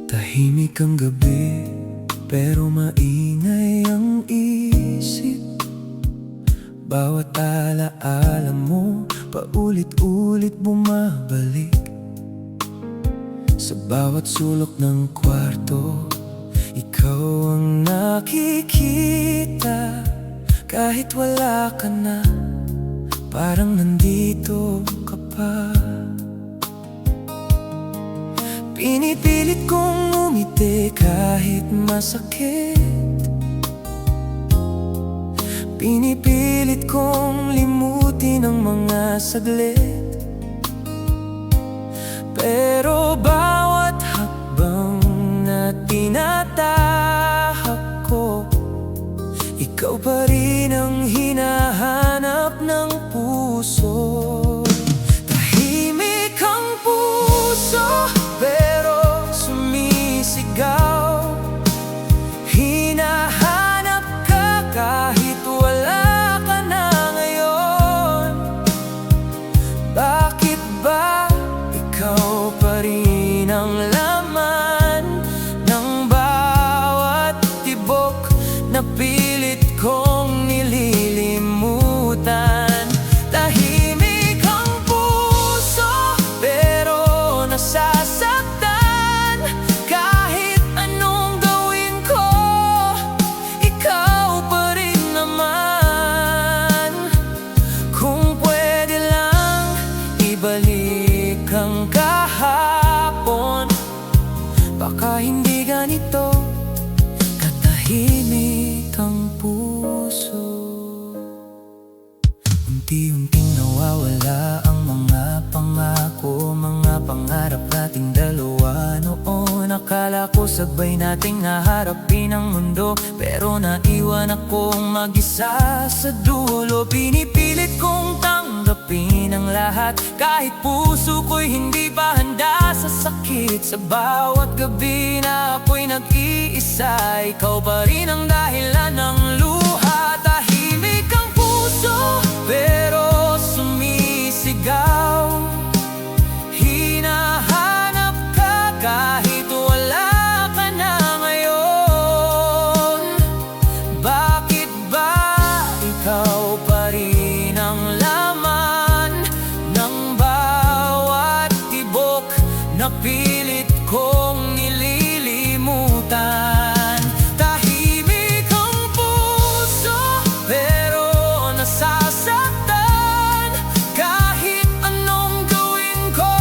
Tahimik ang gabi, pero maingay ang isip. Bawat alaala mo, paulit-ulit bumabalik. Sa bawat sulok ng kwarto, ikaw ang nakikita. Kahit wala ka na, parang nandito ka pa. Pinipilit kong umiti kahit masakit. Pinipilit kong limutin ang mga saglit. Pero bawat hakbang na tinatahak ko, ikaw pa rin ang hinahanap ng puso. Tahimik ang puso, pero sumisigaw. Hinahanap ka kahit wala ka na ngayon. Bakit ba ikaw pa rin ang laman ng bawat tibok na pilit kong nililimutan? Tahimik ang puso, pero nasasaktan. Kahit anong gawin ko, ikaw pa rin naman. Kung pwede lang ibalik ang kahapon, baka hindi ganito katahimik ang puso. Unti-unting nawawala ang mga pangako, mga pangarap nating dalawa noon. Akala ko sabay nating haharapin ang mundo, pero naiwan akong mag-isa sa dulo. Pinipilit kong tanggapin ang lahat, kahit puso ko'y hindi pa handa sa sakit. Sa bawat gabi na ako'y nag-iisa, ikaw pa rin ang dahilan ng luha. Tahimik ang puso, pero sumisigaw. Hinahanap ka kahit wala ka na ngayon. Bakit ba ikaw pa rin ang laman ng bawat tibok na pilit kong nililimutan? Tahimik ang puso, pero nasasaktan. Kahit anong gawin ko,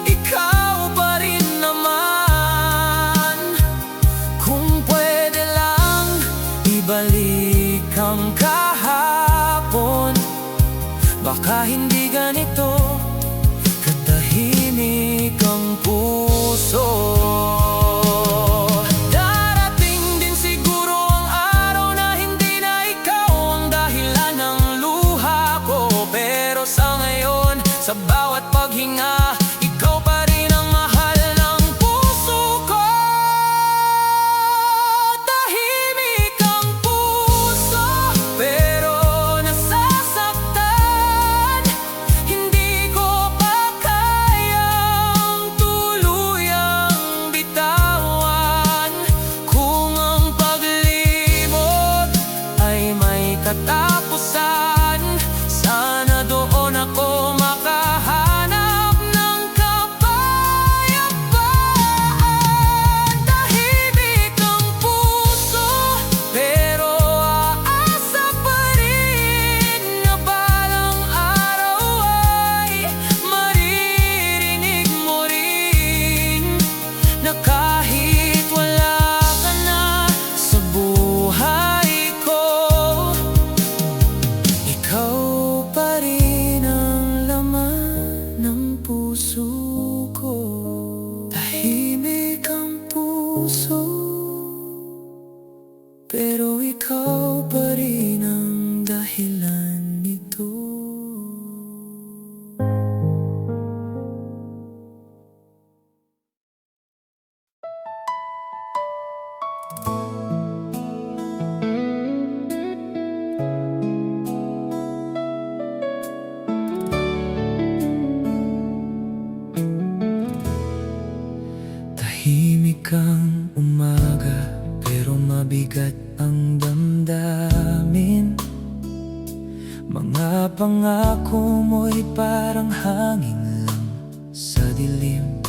ikaw pa rin naman. Kung pwede lang ibalik ang kahapon, baka hindi ganito katahimik ang puso. Darating din siguro ang araw na hindi na ikaw ang dahilan ng luha ko. Pero sa ngayon, sa bawat paghinga, ikaw pa rin ang mahal ng puso ko. Tahimik ang puso, pero nasasaktan. Hindi ko pa kayang tuluyang bitawan. Kung ang paglimot ay may katapusan, sana doon ako makahanap ng kapayapaan. Tahimik ang puso, pero aasa pa rin na balang araw ay maririnig mo rin na kahit wala ka na sa buhay ko, ikaw pa rin ang laman ng puso ko. Tahimik ang puso, pero ikaw pa rin ang dahilan nito. Tahimik ang umaga, pero mabigat ang damdamin. Mga pangako mo'y parang hangin lang sa dilim.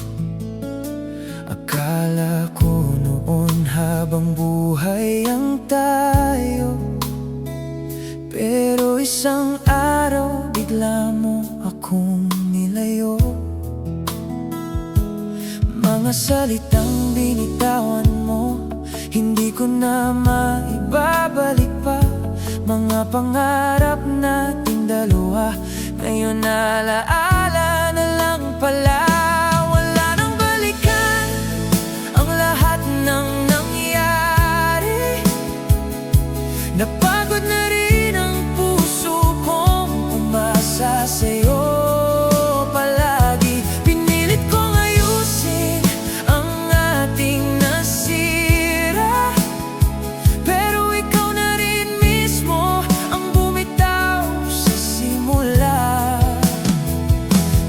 Akala ko noon habang buhay ang tayo, pero isang araw bigla mo akong nilayo. Mga salitang binitawan mo, hindi ko na maibabalik pa. Mga pangarap nating dalawa, ngayon alaala na lang pala. Wala nang balikan ang lahat ng nangyari. Napagod na rin ang puso kong umasa sa'yo palagi. Pinilit kong ayusin ang ating nasira, pero ikaw na rin mismo ang bumitaw sa simula.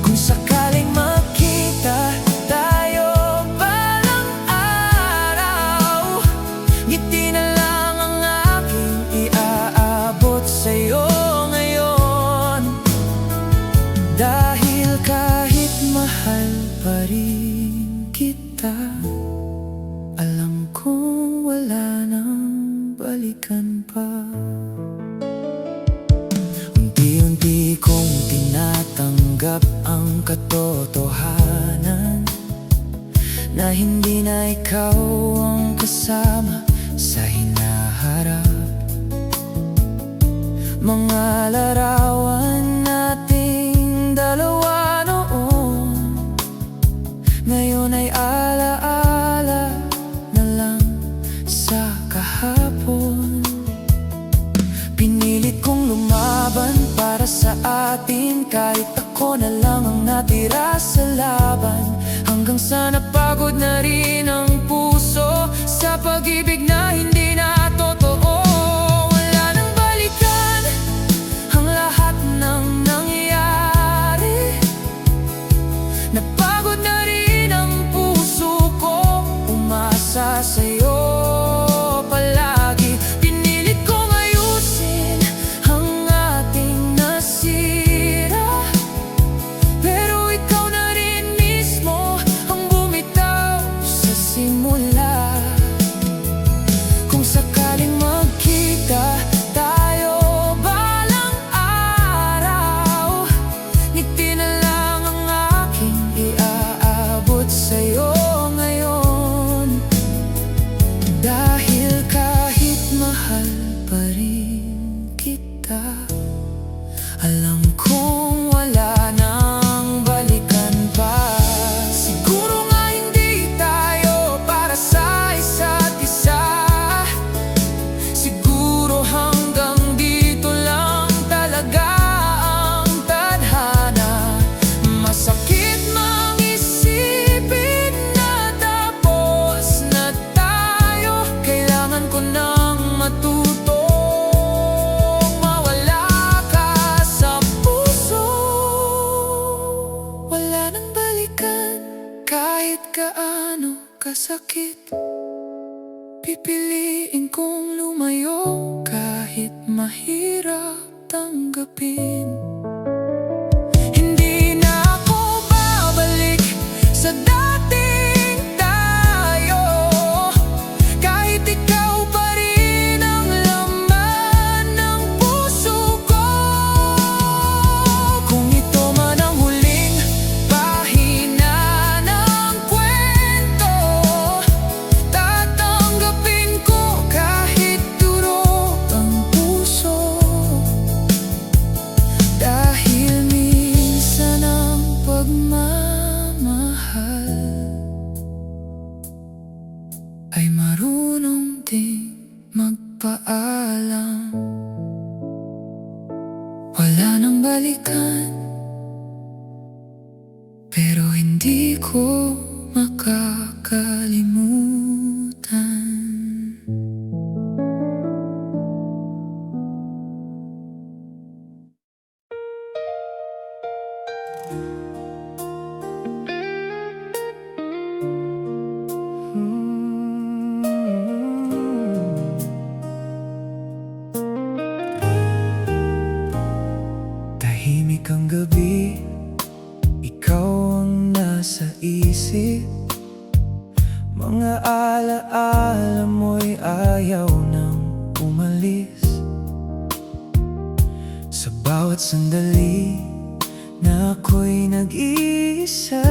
Kung sakaling makita tayo balang araw, ngiti na lang ang aking iaabot sa'yo ngayon. Dahil kahit mahal pa rin kita, alam kong wala nang balikan pa. Unti-unti kong tinatanggap ang katotohanan na hindi na ikaw ang kasama sa hinaharap. Mga larawan nating dalawa noon, ngayon ay alaala na lang sa kahapon. Pinilit kong lumaban para sa atin, kahit ako na lang ang natira sa laban. Hanggang sa napagod na rin ang puso sa pag-ibig na hindi na totoo. Wala nang balikan ang lahat ng nangyari. Napagod na rin ang puso ko umasa sa'yo palagi. Pinilit kong ayusin ang ating nasira, pero ikaw na rin mismo ang bumitaw sa simula. Kung sakaling magkita tayo balang araw, ngiti na lang ang aking iaabot sa'yo ngayon. Dahil kahit mahal pa rin kita, alam kong wala nang balikan pa. Siguro nga hindi tayo para sa isa't isa. Siguro hanggang dito lang talaga ang tadhana. Masakit mang isipin na tapos na tayo. Kailangan ko nang matutong mawala ka sa puso. Wala nang balikan kahit gaano kasakit. Pipiliin kong lumayo kahit mahirap tanggapin. Hindi na ako babalik sa dating tayo, kahit ikaw pa rin ang laman ng puso ko. Kung ito man ang huling pahina ng kwento, tatanggapin ko kahit durog ang puso. Dahil minsan ang pagmamahal ay marunong ding magpaalam. Wala nang balikan, pero hindi ko makakalimutan. alaala mo'y ayaw nang umalis. Sa bawat sandali na ako'y nag-iisa,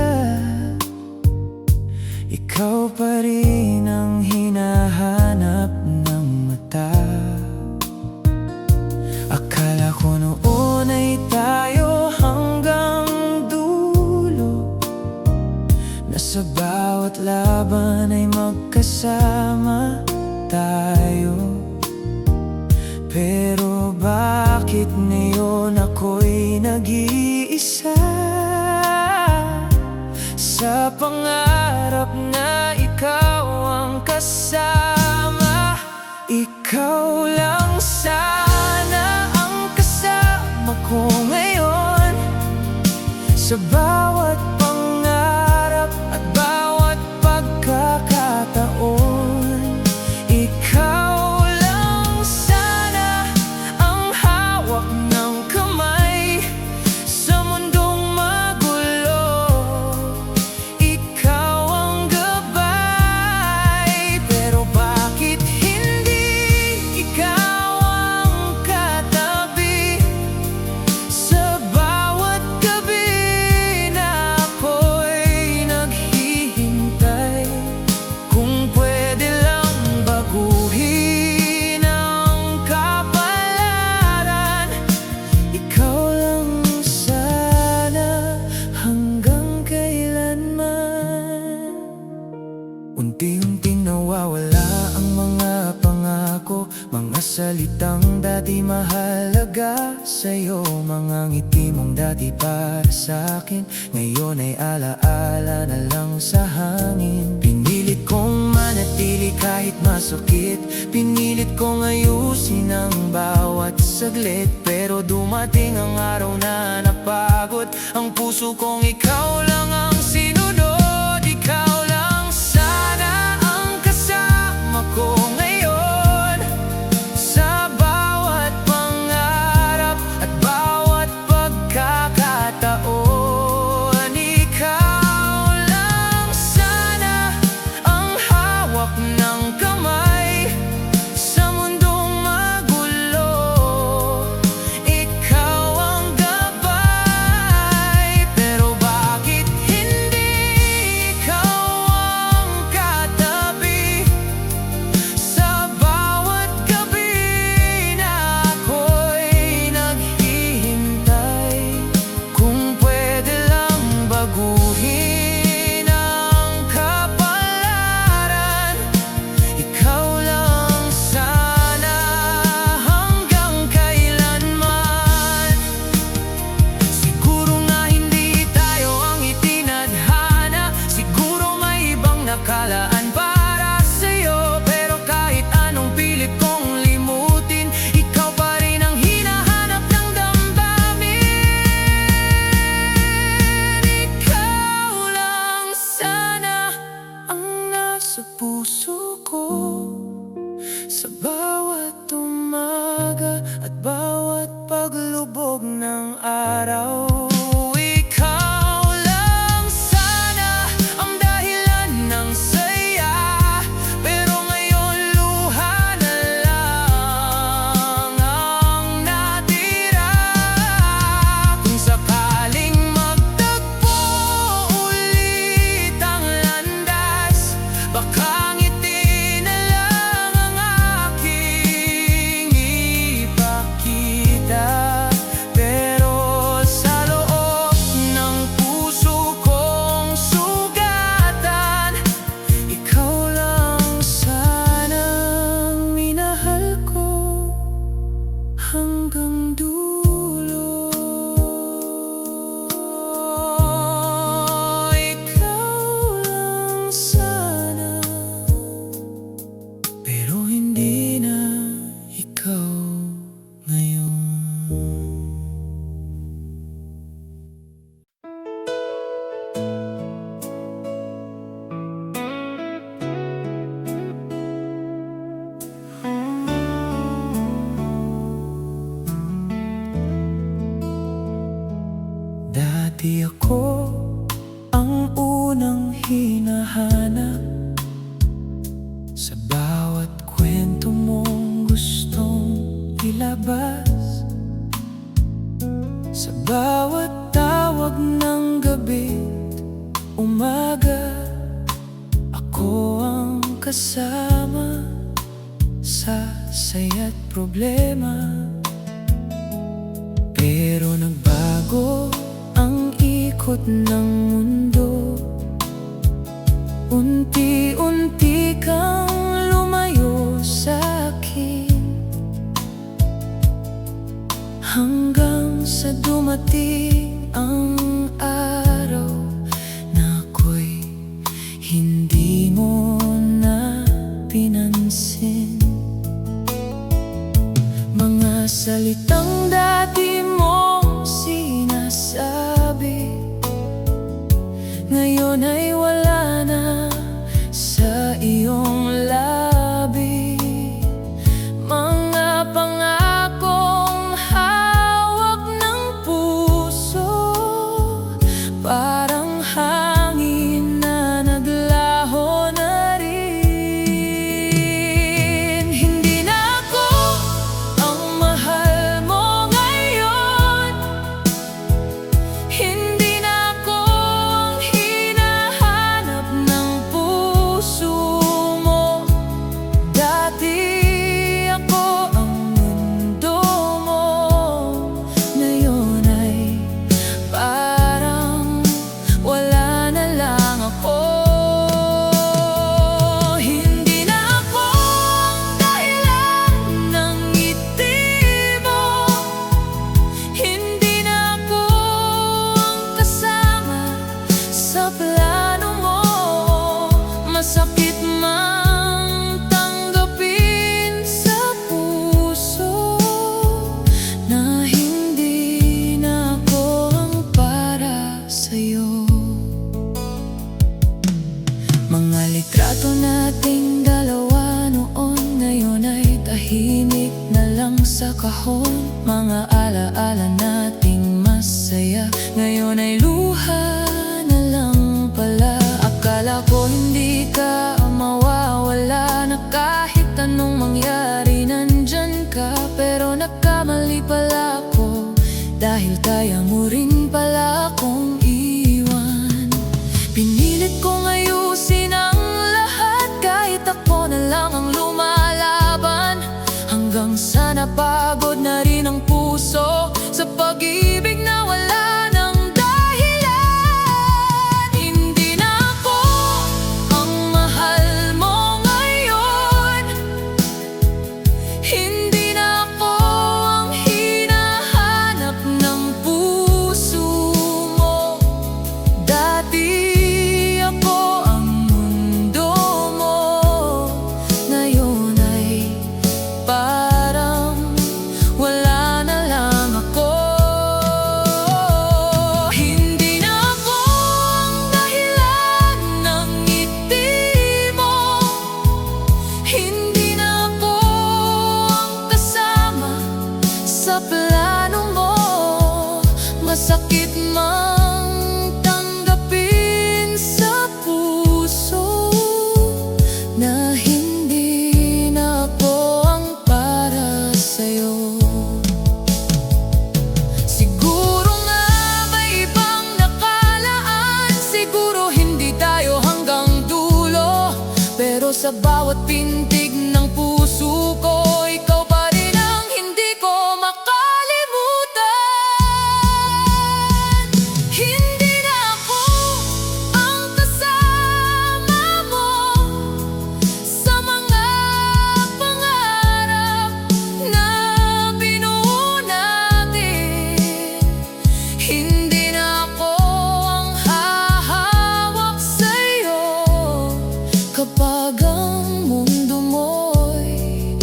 ikaw pa rin ang hinahanap ng mata. Akala ko noon ay tayo hanggang dulo, na sa bawat laban ay magkasama tayo. Pero bakit ngayon ako'y nag-iisa? Sa pangarap na ikaw ang kasama, ikaw lang sana ang kasama ko ngayon. Sa bawat pangarap at bawat pagkakataon, ikaw lang sana ang hawak ng kamay. Sa mundong magulo, ikaw ang gabay. Pero bakit hindi ikaw ang katabi? Sa bawat gabi na ako'y naghihintay, kung pwede lang baguhin ang kapalaran, ikaw lang sana hanggang kailanman. Unti-unting nawawala ang mga pangako, mga salitang dati mahalaga sa'yo, mga ngiti mong dati para sa'kin, ngayon ay alaala na lang sa hangin. Pinilit kong manatili kahit masakit, pinilit kong ayusin ang bawat saglit, pero dumating ang araw na napagod ang puso kong ikaw lang ang sinunod. Ikaw lang sana ang kasama ko ngayon. Sa bawat pangarap at bawat pagkakataon, ikaw lang sana ang hawak ng kamay. Sa mundong magulo, ikaw ang gabay. Pero bakit hindi ikaw ang katabi? Sa bawat gabi na ako'y naghihintay, kung pwede lang baguhin ang kapalaran, ikaw lang sana hanggang kailanman. Siguro nga hindi tayo ang itinadhana, siguro may ibang nakalaan para sa'yo, pero kahit anong pilit kong limutin, ikaw pa rin ang hinahanap ng damdamin. Ikaw lang sana ang nasa puso ko. Sa bawat umaga at bawat paglubog ng araw, ikaw lang sana ang dahilan ng saya. Pero ngayon luha na lang ang natira. Kung sakaling magtagpo ulit ang landas, baka ngiti na lang ang aking ipakita. Pero sa loob ng puso kong sugatan, ikaw lang sanang minahal ko hanggang dulo. Ikaw lang sana, pero hindi na ikaw ngayon. Dati ako ang unang hinahanap, Sa bawat kwento mong gustong ilabas, sa bawat tawag ng gabi't umaga, ako ang kasama sa saya't problema. Pero nagbago ang ikot ng mundo, unti-unti kang lumayo sa'kin, hanggang sa dumating ang araw na ako'y hindi mo na pinansin. Mga salitang dati mong sinasabi, ngayon ay wala na sa iyong labi. Mga pangakong hawak ng puso, parang hangin na naglaho na rin. Hindi na ako ang mahal mo ngayon, hindi na ako ang hinahanap ng puso mo. Dati ako ang mundo mo, ngayon ay parang wala na lang ako. Hindi na ako ang dahilan ng ngiti mo, hindi na ako ang kasama sa plano mo. Masakit mang tanggapin sa puso na hindi na ako ang para sa'yo. Mga litrato nating dalawa noon, ngayon ay tahimik na lang sa kahon. Mga alaala nating masaya, ngayon ay luha na lang pala. Akala ko hindi ka mawawala, na kahit anong mangyari nandyan ka. Pero nagkamali pala ako, dahil kaya mo rin pala akong iwan. Pinilit kong ayusin ang lahat, kahit ako na lang ang lumalaban, hanggang sa napagod na rin ang puso sa pag-ibig na wala ng dahilan. Hindi na ako ang mahal mo ngayon, hindi na ako ang hinahanap ng puso mo. Dati ako ang mundo mo, ngayon ay parang wala na lang ako. Hindi na ako ang dahilan ng ngiti mo, hindi na ako ang kasama sa plano mo. Masakit mang tanggapin sa puso na hindi na ako ang para sa'yo. Siguro nga may ibang nakalaan, siguro hindi tayo hanggang dulo, pero sa bawat pintig ng puso ko, ikaw pa rin ang hindi ko makalimutan. Hindi na ako ang kasama mo sa mga pangarap na binuo natin. Hindi na ako ang hahawak sa'yo kapag ang mundo mo'y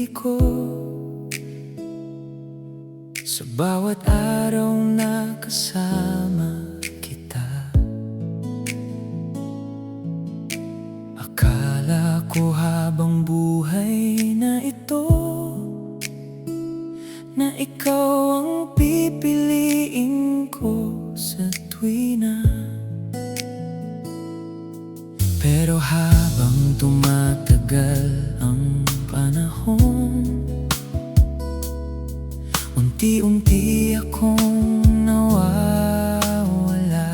ngiti ko. Sa bawat araw na kasama kita, akala ko habang buhay na ito na ikaw ang pipiliin ko sa tuwina. Pero habang tumatagal ang panahon, unti-unti akong nawawala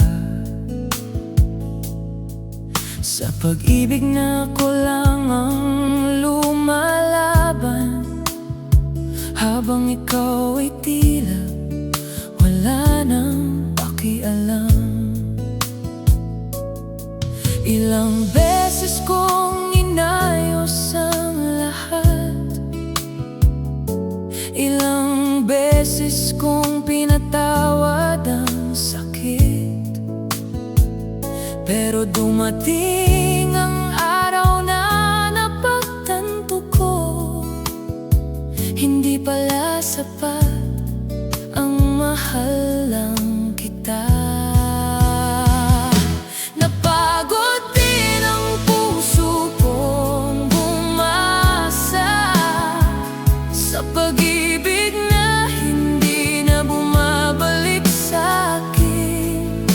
sa pag-ibig na ako lang ang lumalaban, habang ikaw ay tila wala nang pakialam. Ilang beses kong inayos ang lahat, ilang beses kong pinatawad ang sakit, pero dumating ang araw na napagtanto ko, hindi pala sapat ang mahal lang kita. Pag-ibig na hindi na bumabalik sa'kin,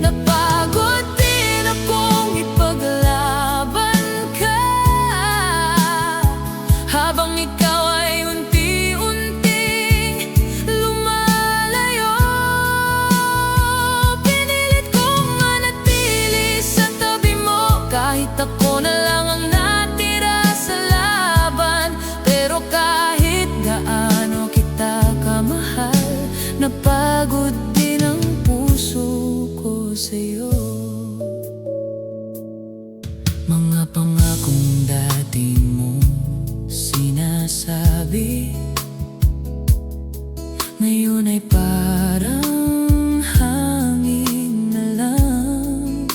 napagod din akong ipaglaban ka, habang ikaw ay unti-unting lumalayo. Pinilit kong manatili sa tabi mo, kahit ako na lang ang natira sa laban. Pero kahit gaano kita kamahal, napagod din ang puso ko sa'yo. Mga pangakong dati mong sinasabi, ngayon ay parang hangin na lang.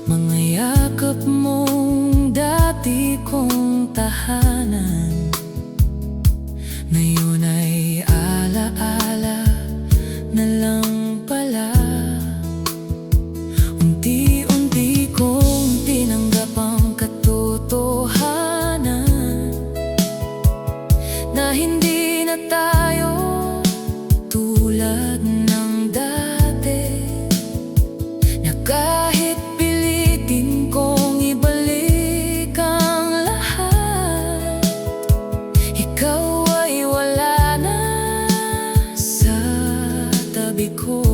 Mga yakap mong dati kong tahanan, ngayon ay alaala na lang pala. Unti-unti kong tinanggap ang katotohanan na hindi na tayo tulad ng dati, na kahit pilitin kong ibalik ang lahat, ikaw ay wala na sa tabi ko.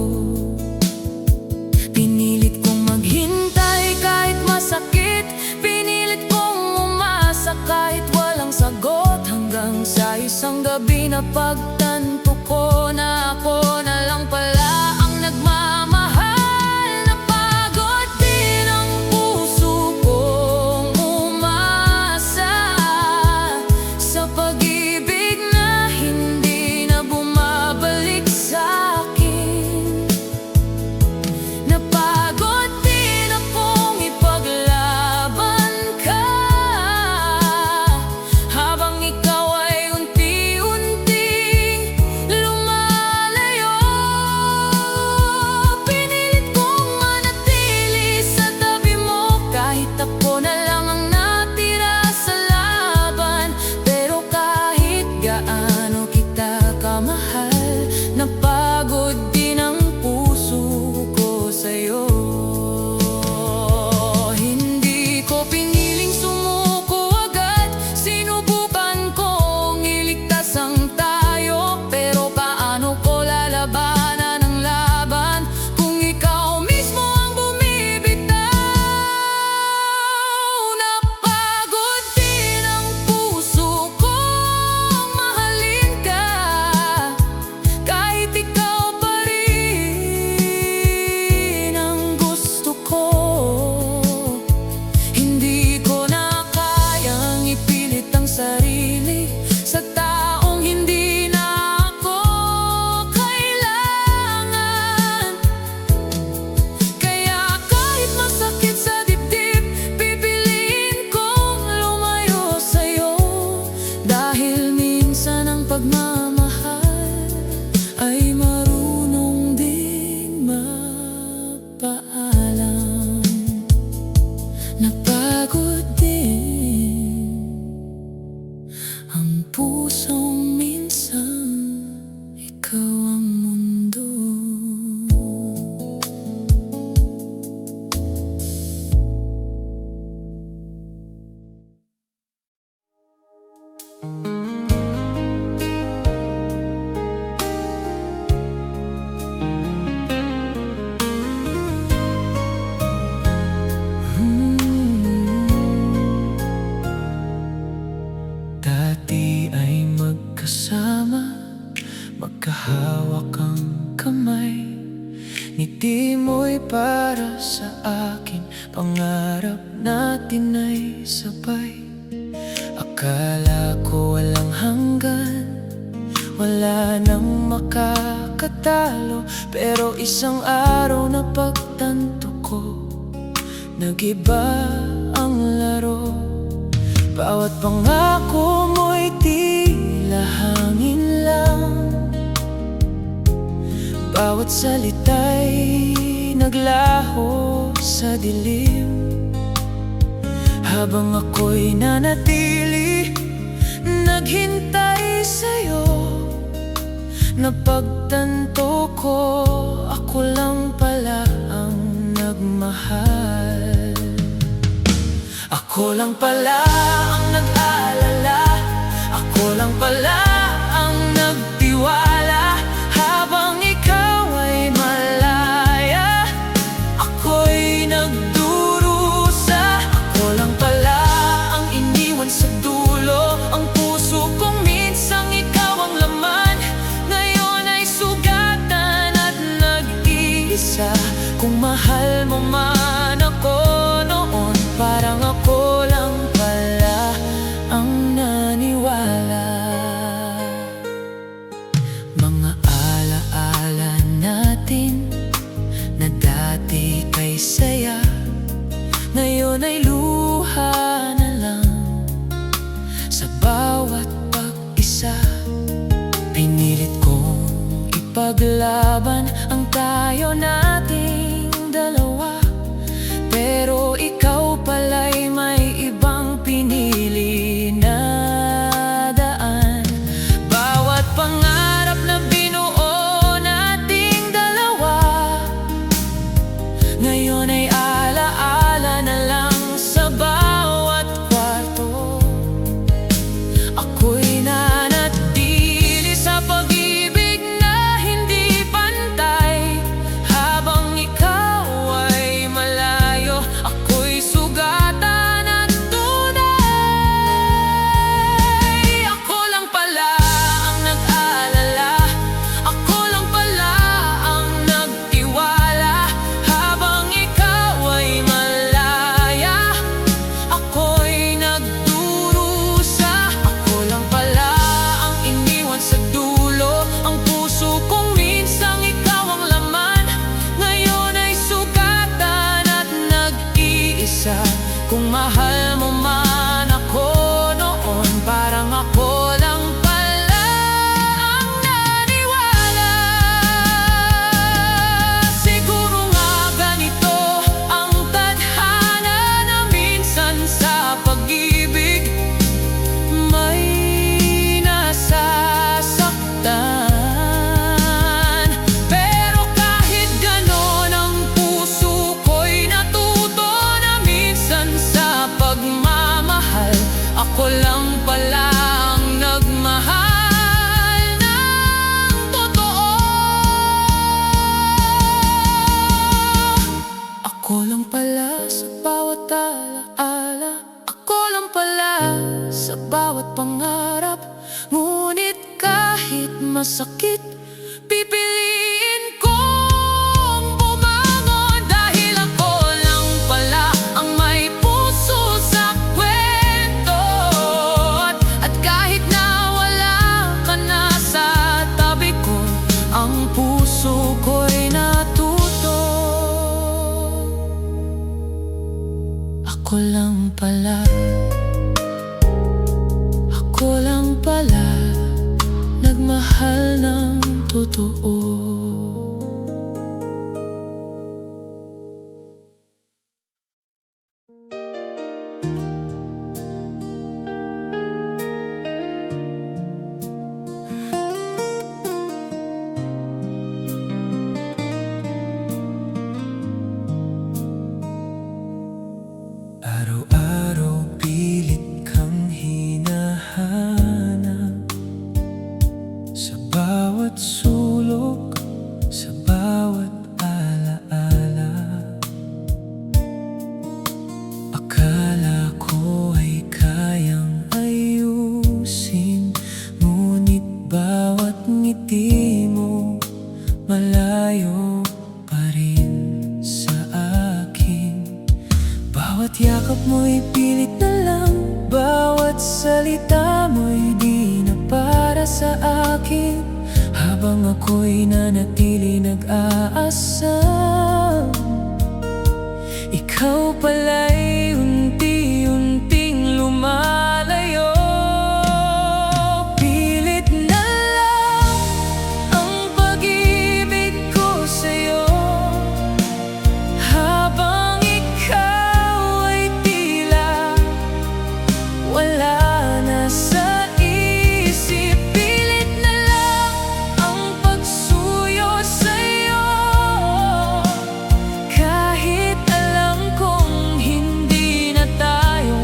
Pinilit kong maghintay kahit masakit, pinilit kong umasa kahit walang sagot, hanggang sa isang gabi na pagtanto ko na ako na lang pala ang nagmamahal. Napagod din ang puso kong umasa sa pag-ibig na hindi na bumabalik sa'kin. Napagod din akong ipaglaban ka, habang ikaw ay unti-unting para sa akin. Pangarap natin ay sabay. Akala ko walang hanggan, wala nang makakatalo. Pero isang araw na pagtanto ko, nag-iba ang laro. Bawat pangako mo'y tila hangin lang, bawat salita'y naglaho sa dilim. Habang ako'y nanatili, naghintay sa'yo, napagtanto ko ako lang pala ang nagmahal. Ako lang pala ang nag-aalala, ako lang pala ang nagtiwala. Habang ikaw ay malaya, ako'y nagdurusa. Ako lang pala ang iniwan sa dulo, ang puso kong minsang ikaw ang laman. Ngayon ay sugatan at nag-iisa. Kung mahal mo man ako noon, parang ako lang pala ang naniwala. Mga alaala natin na dati kay saya, ngayon ay luha na lang sa bawat pag-isa. Pinilit kong ipaglaban ang tayo nating dalawa, pero ikaw pala'y may ibang pinili na daan. Bawat pangarap na binuo nating dalawa, ngayon ay alaala na lang sa bawat kwarto. Ako'y nanatili sa pag-ibig na hindi pantay. Habang ikaw ay malayo, ako'y sugatan at tunay. Ako lang pala ang nag-aalala, ako lang pala ang nagtiwala. Habang ikaw ay malaya, ako'y nagdurusa. Ako lang pala ang iniwan sa dulo, ang puso kong minsang ikaw ang laman. Ngayon ay sugatan at nag-iisa. Kung mahal mo man ako noon, parang ako lang pala ang naniwala. Siguro nga ganito ang tadhana na minsan sa pag-ibig may nasasaktan. Pero kahit ganon, ang puso ko'y natuto na minsan sa pagmamahal, ako lang pala ang nagmahal ng totoo. Ako lang pala sa bawat alaala, ako lang pala sa bawat pangarap. Ngunit kahit masakit, pipiliin kong bumangon. Dahil ako lang pala ang may puso sa kwento. At kahit na wala ka na sa tabi ko, ang puso ko'y natuto. Ako lang pala, ako lang pala nagmahal ng totoo. Araw-araw pilit kang hinahanap sa bawat sulok, sa bawat alaala. Akala ko ay kayang ayusin, ngunit bawat ngiti mo malayo pa rin sa salita mo'y di na para sa akin, habang ako'y nanatili nag-aasam. Ikaw pala'y unti-unting lumalayo. Pilit na lang ang pag-ibig ko sa'yo, habang ikaw ay tila wala na sa isip. Pilit na lang ang pagsuyo sa'yo, kahit alam kong hindi na tayo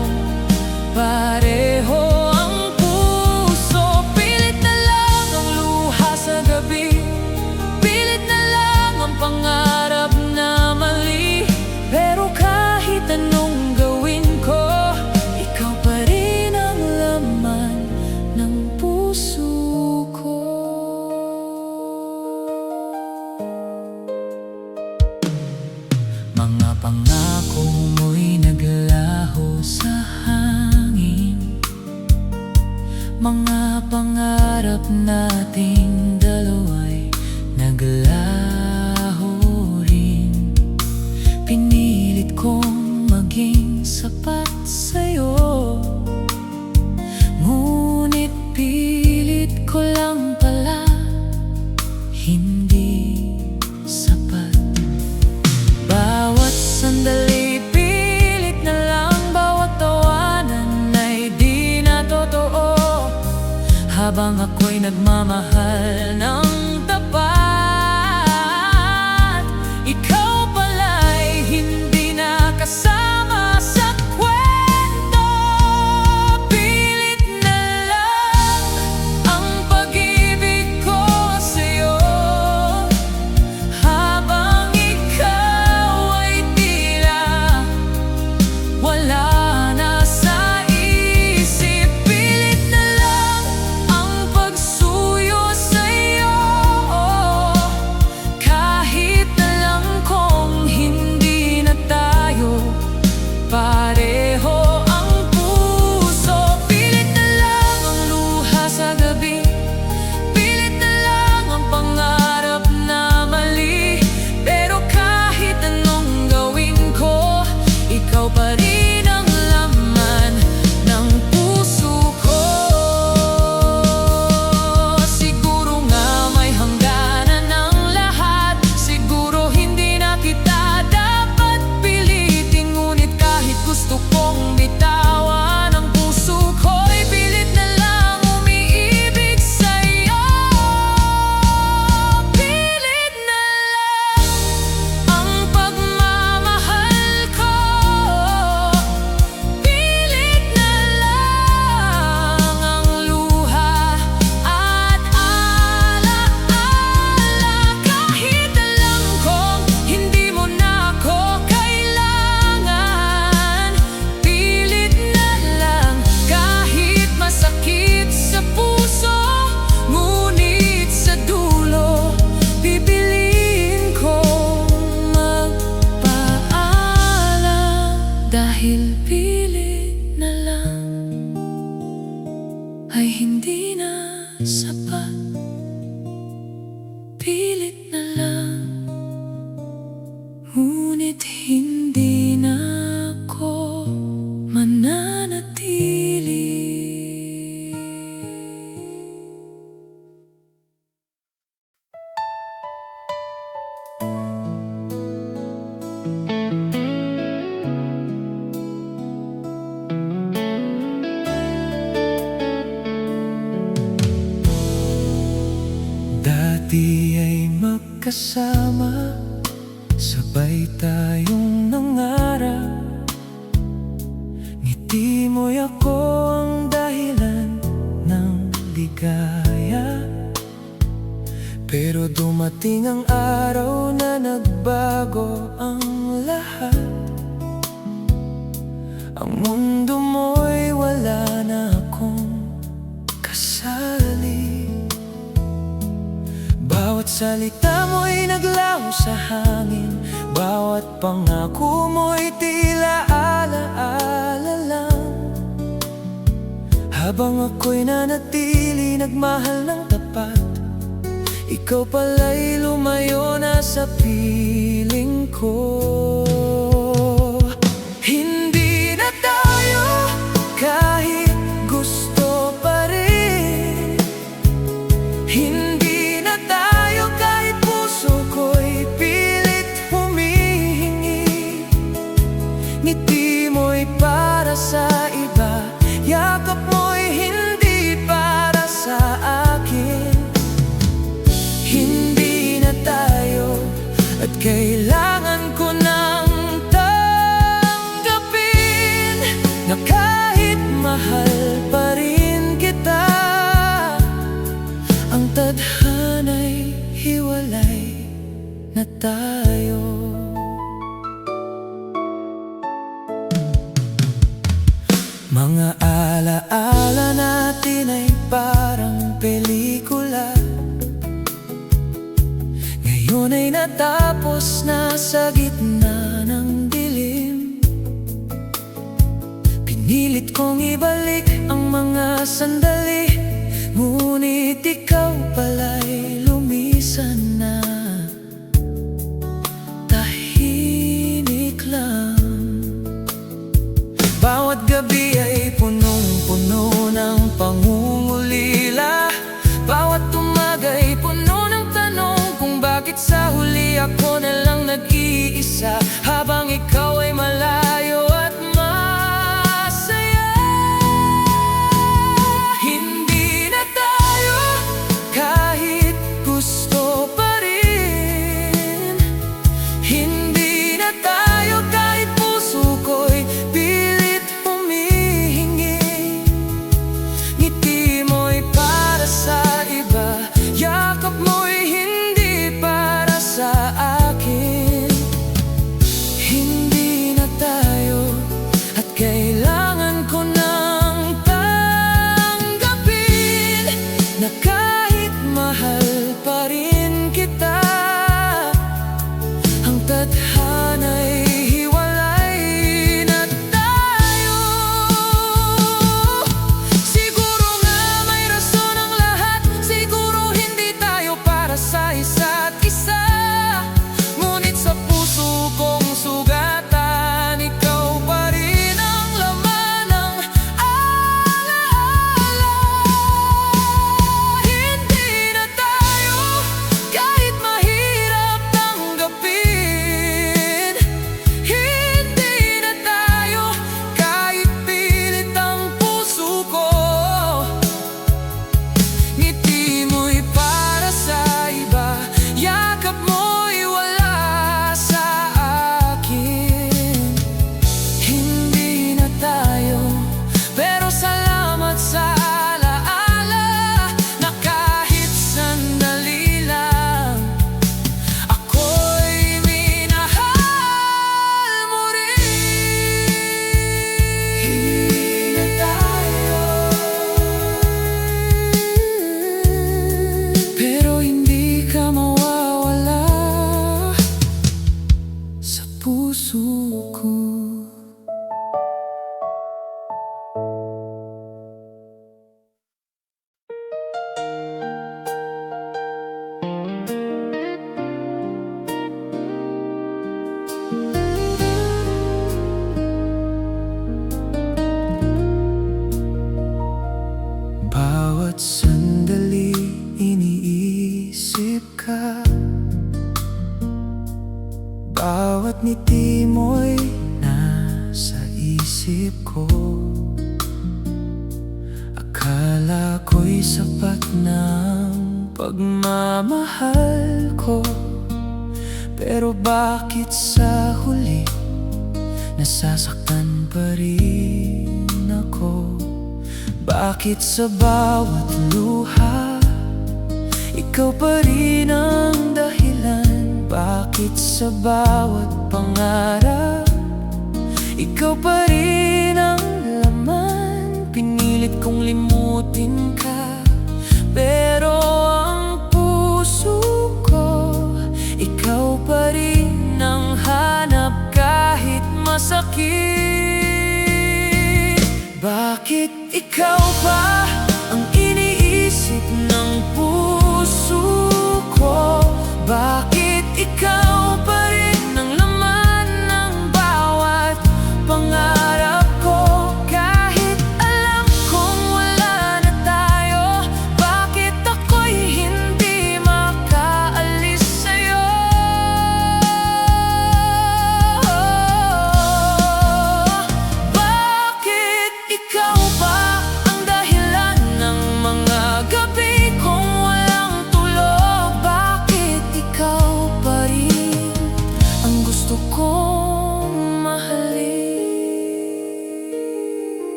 pareho ang puso. Pilit na lang ang luha sa gabi, pilit na lang ang pangarap na mali. Pero kahit anong gawin ko, ikaw pa rin ang laman ng puso ko. Mga pangako mo'y naglaho sa hangin, mga pangarap nating dalawa'y naglaho rin. Pinilit kong maging sapat sa'yo, ngunit pilit ko lang pala hindi sapat. Bawat sandali pilit na lang, bawat tawanan ay di na totoo, habang ako'y nagmamahal ng tapat. Ikaw pala'y hindi na kasama sa kwento. Pilit na lang ang pag-ibig ko sa'yo, habang ikaw ay tila wala na sa isip. Pilit na lang ang pagsuyo sa'yo, kahit alam kong hindi na tayo pareho ang puso. Pilit na lang ang luha sa gabi, pilit na lang ang pangarap na mali. Pero kahit anong gawin ko, ikaw pa rin ang laman ng puso ko. Siguro nga may hangganan ang lahat, siguro hindi na kita dapat pilitin, ngunit kahit gusto kong bitawan ang puso ko'y pilit na lang umiibig sa'yo. Pilit na lang ang pagmamahal ko, pilit na lang ang luha at alaala. Kahit alam kong hindi mo na ako kailangan, pilit na lang kahit masakit sa puso, ngunit sa dulo pipiliin kong magpaalam. Dahil pilit na lang ay hindi na sapat. Pilit na lang, ngunit hindi na ako mananatili. Dati ay magkasama, sabay tayong nangarap. Ngiti mo'y ako ang dahilan ng ligaya. Pero dumating ang araw na nagbago ang lahat. Ang mundo mo'y wala na akong kasali. Bawat salita mo'y naglaho sa hangin, bawat pangako mo'y tila alaala lang. Habang ako'y nanatili nagmahal ng tapat, ikaw pala'y lumayo na sa piling ko. Hindi na tayo kahit gusto pa rin. Hindi na tayo kahit puso ko'y pilit humihingi. Ngiti mo'y para sa iba, yakap mo'y hindi para sa akin. Hindi na tayo at kailangan ko nang tanggapin na kahit mahal pa rin kita, ang tadhana'y hiwalay na tayo. Mga alaala natin ay parang pelikula, ngayon ay natapos na sa gitna ng dilim. Pinilit kong ibalik ang mga sandali, ngunit ikaw pala'y lumisan na. Tahimik lang. Bawat gabi ay punong-puno ng pangungulila. Bawat umaga ay puno ng tanong kung bakit sa huli ako na lang nag-iisa, habang ikaw ay malayo at masaya. Hindi na tayo kahit gusto pa rin. Hindi na tayo kahit puso ko'y pilit humihingi. Ngiti mo'y para sa iba, yakap mo'y hindi para sa akin. Hindi na tayo at kailangan ko nang tanggapin na kahit mahal pa rin kita, ang tadhana'y hiwalay na tayo. Siguro nga may rason ang lahat, siguro hindi tayo para sa isa't isa, ngunit sa puso kong sugatan, ikaw pa rin ang laman ng alaala. Hindi na tayo kahit mahirap tanggapin. Hindi na tayo kahit pilit ang puso ko. Ngiti mo'y para sa iba, yakap mo'y wala sa akin. Hindi na tayo, pero salamat sa alaala na kahit sandali lang ako'y minahal mo rin. Hindi na tayo, pero hindi ka mawawala sa puso ko. Bawat sandali iniisip ka, bawat ngiti mo'y nasa isip ko. Akala ko'y sapat ng pagmamahal ko, pero bakit sa huli nasasaktan pa rin ako? Bakit sa bawat luha ikaw pa rin ang dahilan? Bakit sa bawat pangarap ikaw pa rin ang laman? Pinilit kong limutin ka, pero ang puso ko ikaw pa rin ang hanap kahit masakit. Bakit Bakit ikaw pa ang iniisip ng puso ko? Bakit ikaw pa rin ang laman ng bawat pangarap ko? Kahit alam kong wala na tayo, bakit ako'y hindi makaalis sa'yo? Bakit ikaw ba ang dahilan ng mga gabi kong walang tulog? Bakit ikaw pa rin ang gusto kong mahalin?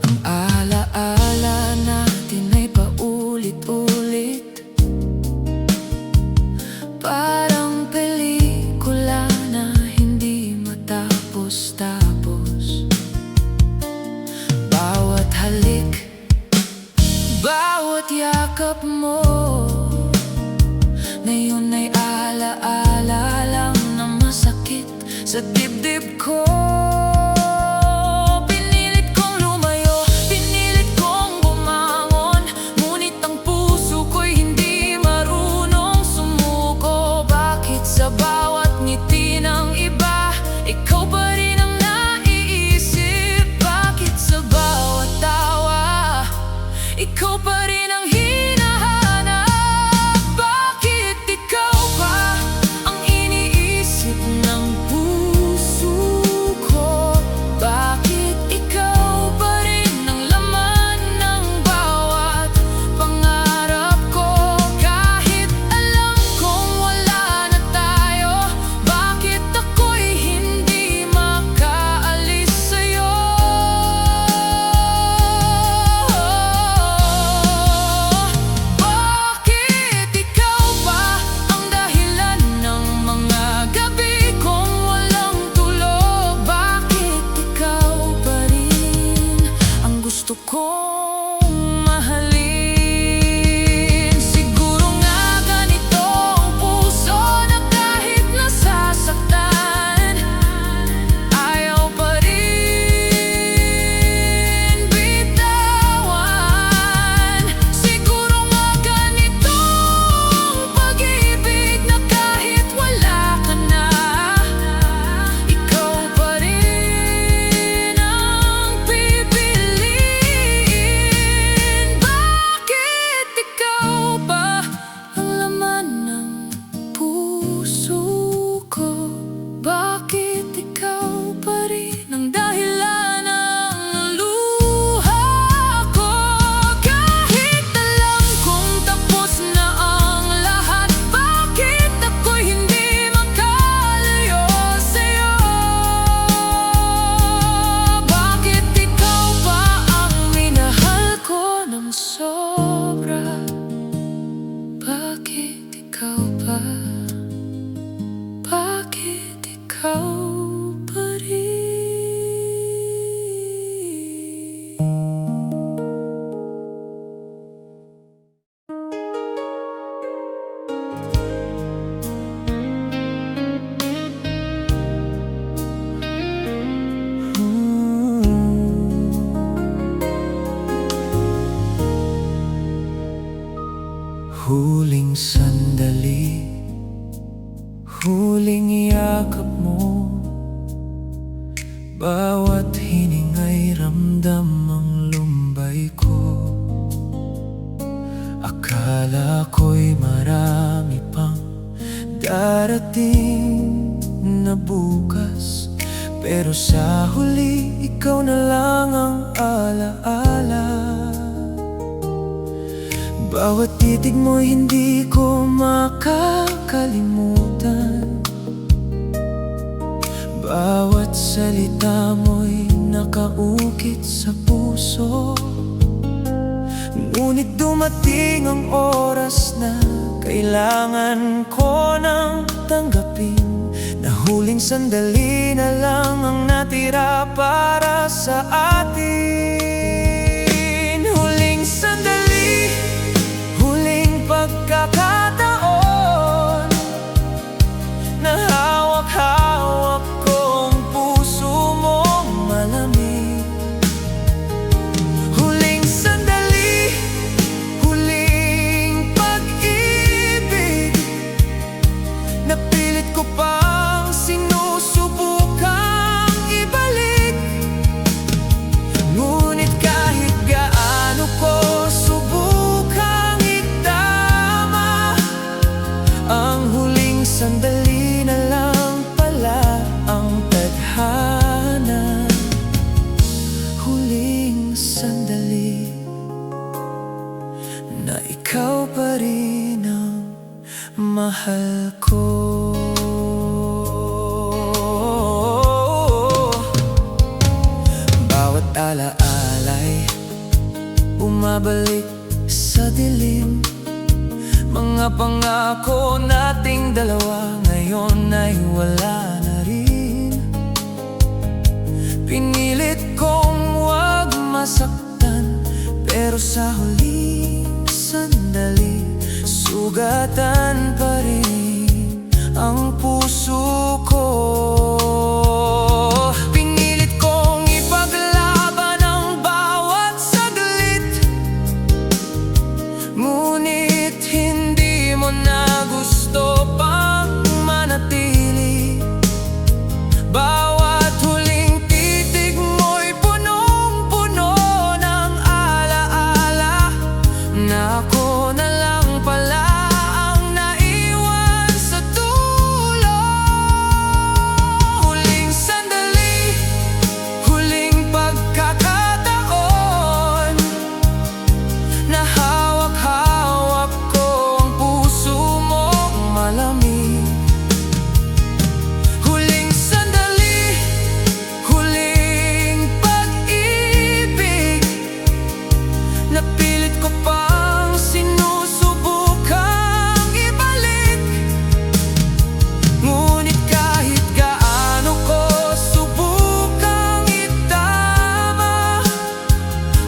Ang alaala natin ay paulit-ulit, parang pelikula na hindi matapos-tapos. Bawat halik, bawat yakap mo, ngayon ay alaala lang na masakit sa dibdib ko. Pinilit kong lumayo, pinilit kong bumangon, ngunit ang puso ko'y hindi marunong sumuko. Bakit sa bawat ngiti ng iba, ikaw pa rin ang naiisip? Bakit sa bawat tawa, ikaw pa rin ang hinahanap? Bakit ikaw pa ang iniisip ng puso ko? Bakit ikaw pa rin ang laman ng bawat pangarap ko? Kahit alam kong wala na tayo, bakit ako'y hindi makaalis sa'yo? Bakit ikaw pa ang dahilan ng mga gabi kong walang tulog? Bakit ikaw pa rin ang gusto kong mahalin? Siguro nga ganito ang puso na kahit nasasaktan, ayaw pa rin bitawan. Siguro nga ganito ang pag-ibig na kahit wala ka na, ikaw pa rin ang pipiliin. Bakit ikaw ba ang laman ng puso ko? Bakit ikaw pa rin ang dahilan ng luha ko? Kahit alam kong tapos na ang lahat, bakit ako'y hindi makalayo sa'yo? Bakit ikaw pa ang minahal ko ng sobra? Bakit ikaw pa? Bakit ikaw pa rin? Huling sandali, huling yakap mo, bawat hiningay ramdam ang lumbay ko. Akala ko'y marami pang darating na bukas, pero sa huli, ikaw na lang ang alaala. Bawat titig mo'y hindi ko makakalimutan, bawat salita mo'y nakaukit sa puso. Ngunit dumating ang oras na kailangan ko nang tanggapin, na huling sandali na lang ang natira para sa atin. Huling sandali, huling pagkakataon, na hawak-hawak kong puso mo malamig. Bawat alaala'y bumabalik sa dilim. Mga pangako nating dalawa ngayon ay wala na rin. Pinilit kong wag masaktan, pero sa huling sandali sugatan pa rin ang puso ko. Pinilit kong ipaglaban ang bawat saglit, ngunit hindi mo na gusto pang manatili. Bawat huling titig mo'y punong-puno ng alaala na ako na lang pala ang naiwan sa dulo. Huling sandali, huling pagkakataon na hawak-hawak ko ang puso mong malamig. Huling sandali, huling pag-ibig, napilit ko pang sinusubukang ibalik. Ngunit kahit gaano ko subukang itama,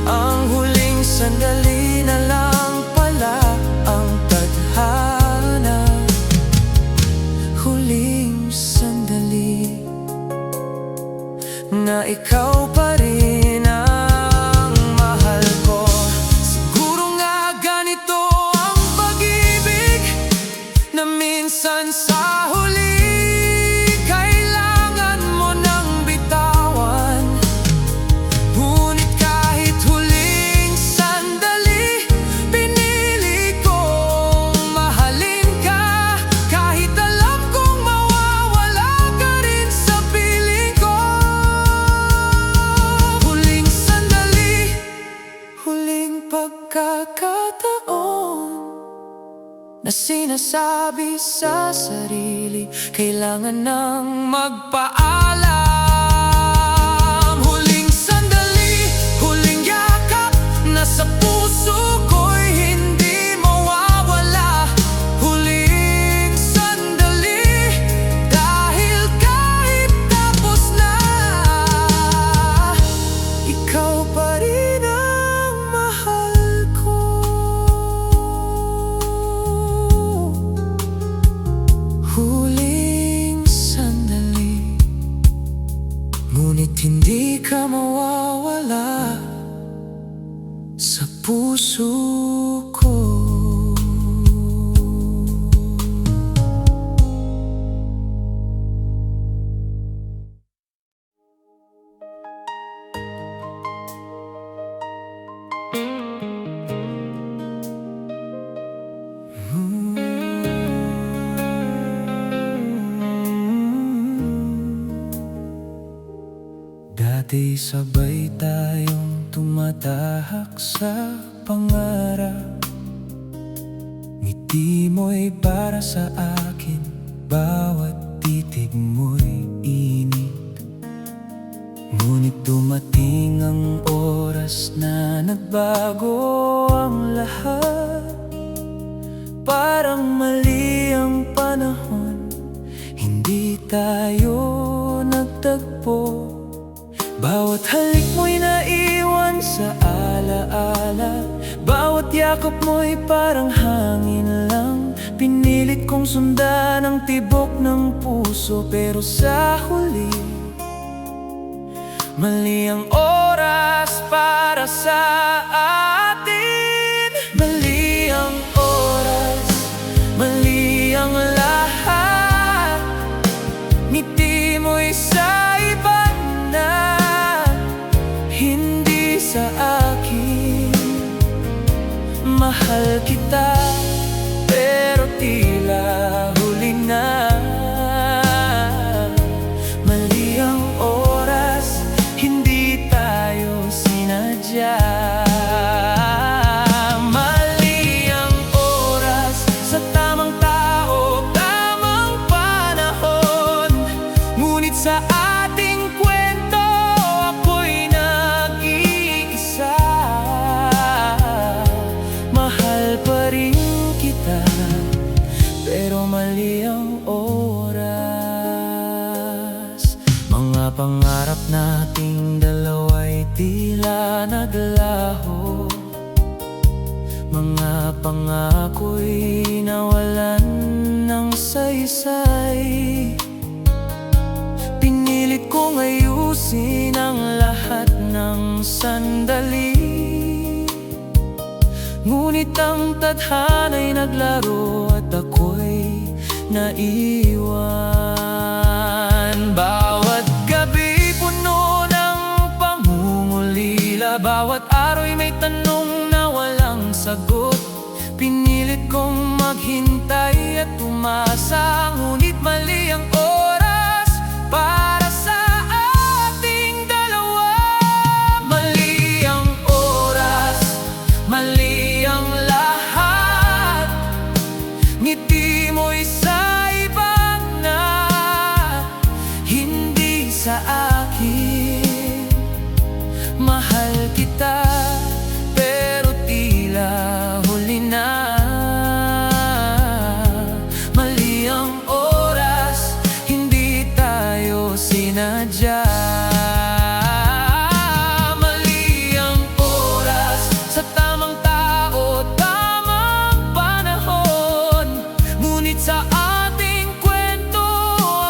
ang huling sandali na lang pala ang tadhana. Huling sandali na ikaw pa rin ang mahal ko. Siguro nga ganito ang pag-ibig, na minsan sa huli kailangan mo nang bitawan. Ngunit kahit huling sandali, pinili kong mahalin ka. Kahit alam kong mawawala ka rin sa piling ko. Huling sandali, huling pagkakataon na sinasabi sa sarili, kailangan nang magpaalam. Huling sandali, huling yakap na sa puso ko'y hindi mawawala. Huling sandali, dahil kahit tapos na, ikaw pa rin ang mahal ko. Huling sandali, ngunit hindi ka mawawala sa puso ko. Dati sabay tayong tumatahak sa pangarap. Ngiti mo'y para sa akin, bawat titig mo'y init. Ngunit dumating ang oras na nagbago ang lahat. Parang mali ang panahon, hindi tayo nagtagpo. Bawat halik mo'y naiwan sa alaala, bawat yakap mo'y parang hangin lang. Pinilit kong sundan ang tibok ng puso, pero sa huli mali ang oras para sa atin. Mali ang oras, mali ang lahat. Ngiti mo'y sa iba na, hindi sa akin. Mahal kita, pero tila huli na. Mali ang oras, hindi tayo sinadya. Mali ang oras, sa tamang tao, tamang panahon. Ngunit sa ating kwento, ako'y nag pangako'y nawalan ng saysay. Pinilit kong ayusin ang lahat ng sandali, ngunit ang tadhana'y naglaro at ako'y naiwan. Bawat gabi puno ng pangungulila, bawat ara'y may tanong na walang sagot. Pinilit kong maghintay at umasa, ngunit mali ang oras para sa ating dalawa. Mali ang oras, mali ang lahat. Ngiti mo'y sa iba na, hindi sa akin. Mahal kita, pero tila huli na. Mali ang oras, hindi tayo sinadya. Mali ang oras, sa tamang tao, tamang panahon. Ngunit sa ating kwento,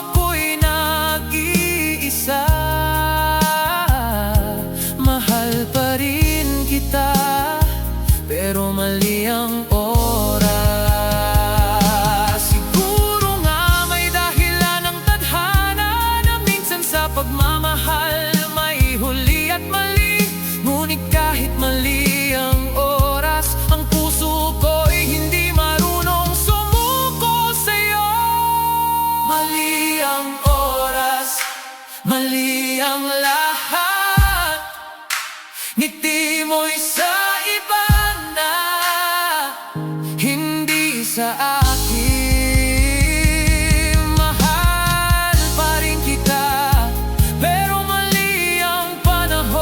ako'y nag-iisa. Mahal pa rin kita, pero mali ang oras. Siguro nga may dahilan ang tadhana, na minsan sa pagmamahal may huli at mali. Ngunit kahit mali ang oras, ang puso ko'y hindi marunong sumuko sa'yo. Mali ang oras, mali ang lahat. Ngiti mo'y sa iba na, hindi sa akin. Mahal pa rin kita, pero mali ang panahon.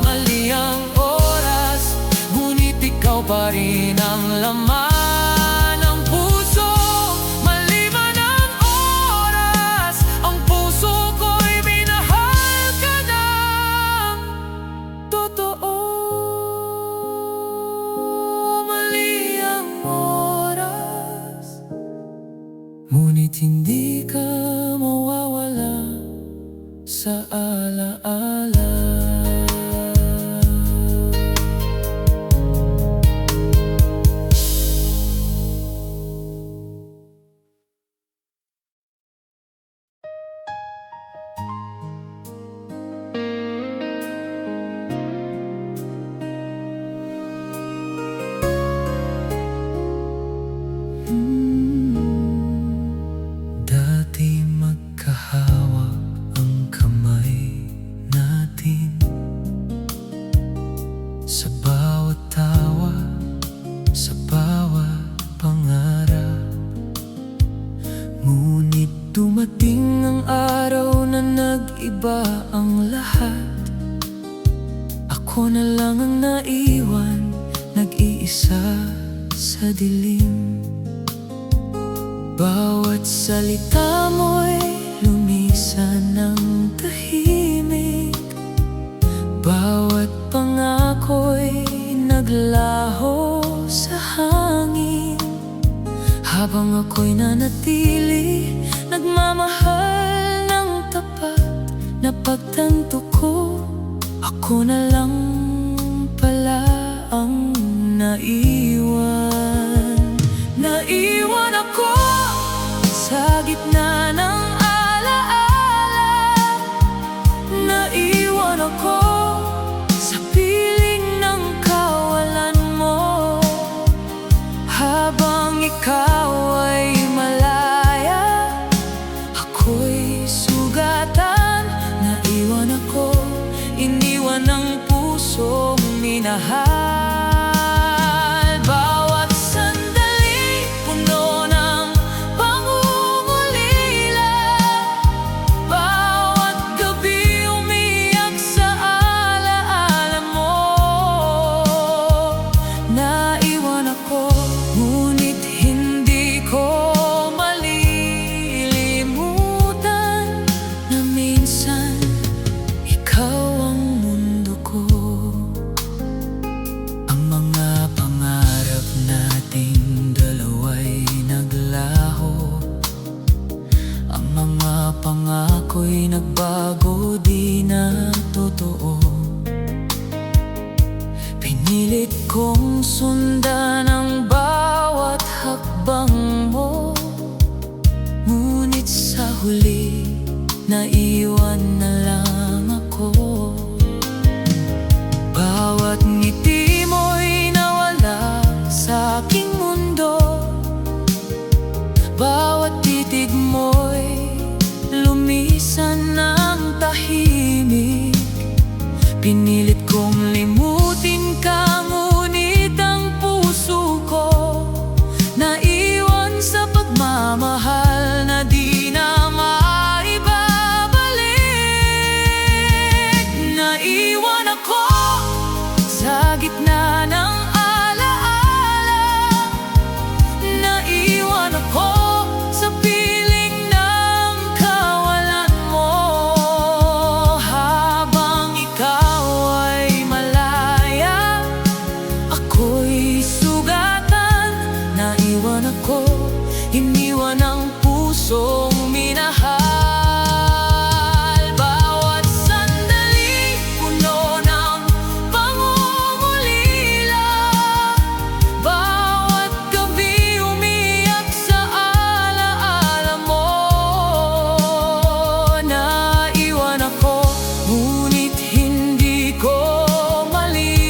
Mali ang oras, ngunit ikaw pa rin ang laman ng puso. Mali man ang oras, ang puso ko'y minahal ka ng totoo. Mali ang oras, ngunit hindi ka mawawala sa alaala. Dati magkahawak ang kamay natin, sa bawat tawa, sa bawat pangarap. Ngunit dumating ang araw na nag-iba ang lahat. Ako na lang ang naiwan, nag-iisa sa dilim. Bawat salita mo'y lumisan ng tahimik. Bawat pangako'y naglaho sa hangin. Habang ako'y nanatili, nagmamahal ng tapat, na pagtanto ko, ako na lang pala ang naiwan. Naiwan ako sa gitna ng alaala. Naiwan ako sa piling ng kawalan mo. Habang ikaw ay malaya, ako'y sugatan. Naiwan ako, iniwan ng pusong minahal. Bawat sandali puno ng pangungulila, bawat gabi umiyak sa alaala mo. Naiwan ako, ngunit hindi ko malilimutan na minsan ikaw ang mundo ko. pangako di na totoo. Pinilit kong sundan ang bawat hakbang mo, ngunit sa huli naiwan na lang ako. Bawat ngiti mo'y nawala sa aking mundo, bawat titig mo'y lumisan ng tahimik. Pinilit kong limutin ka, ngunit ang puso ko naiwan sa pagmamahal na di na maibabalik. Naiwan ako sa gitna ng alaala, naiwan ako sa piling ng kawalan mo. Habang ikaw ay malaya, ako'y sugatan. Naiwan ako, iniwan ang pusong minahal. Bawat sandali puno ng pangungulila, bawat gabi umiyak sa alaala mo. Naiwan ako, ngunit hindi ko malilimutan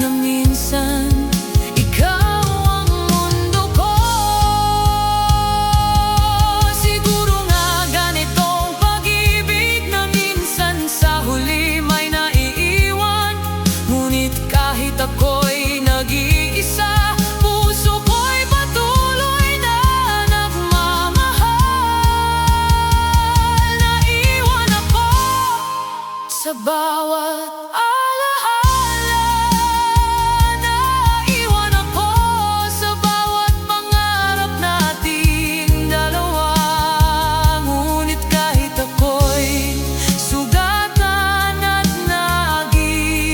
na minsan ikaw ang mundo ko. Siguro nga ganitong pag-ibig na minsan sa huli may naiiwan, ngunit kahit ako'y nag-iisa, puso ko'y patuloy na nagmamahal. Naiwan ako sa bawat alaala, naiwan ako sa bawat pangarap nating dalawa. Ngunit kahit ako'y sugatan at nag-iisa,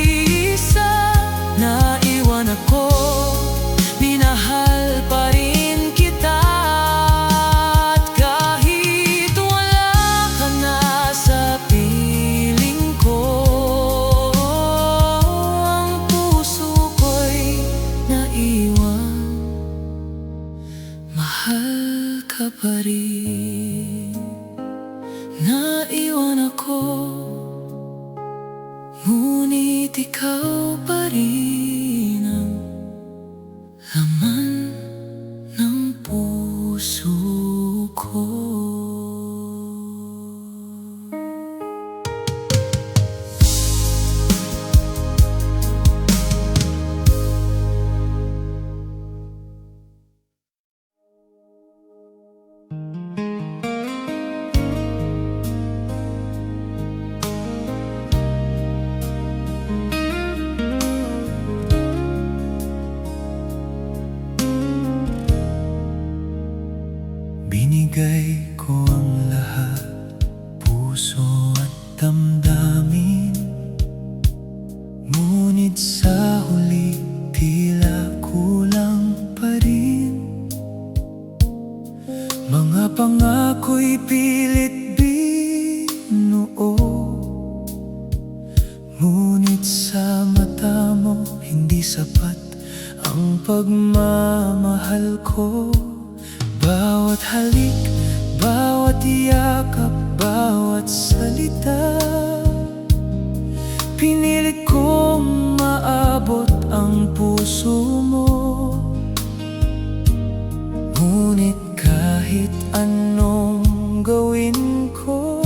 naiwan ako, minahal pa rin kita. At kahit wala ka na sa piling ko, ang puso ko'y naiwan, mahal ka pa rin. Naiwan ako, ngunit ikaw pa rin ang laman ng puso ko. Binigay ko ang lahat, puso at damdamin, ngunit sa huli tila kulang pa rin. Mga pangako'y pilit binuo, ngunit sa mata mo hindi sapat ang pagmamahal ko. Bawat halik, bawat yakap, bawat salita, pinilit kong maabot ang puso mo. Ngunit kahit anong gawin ko,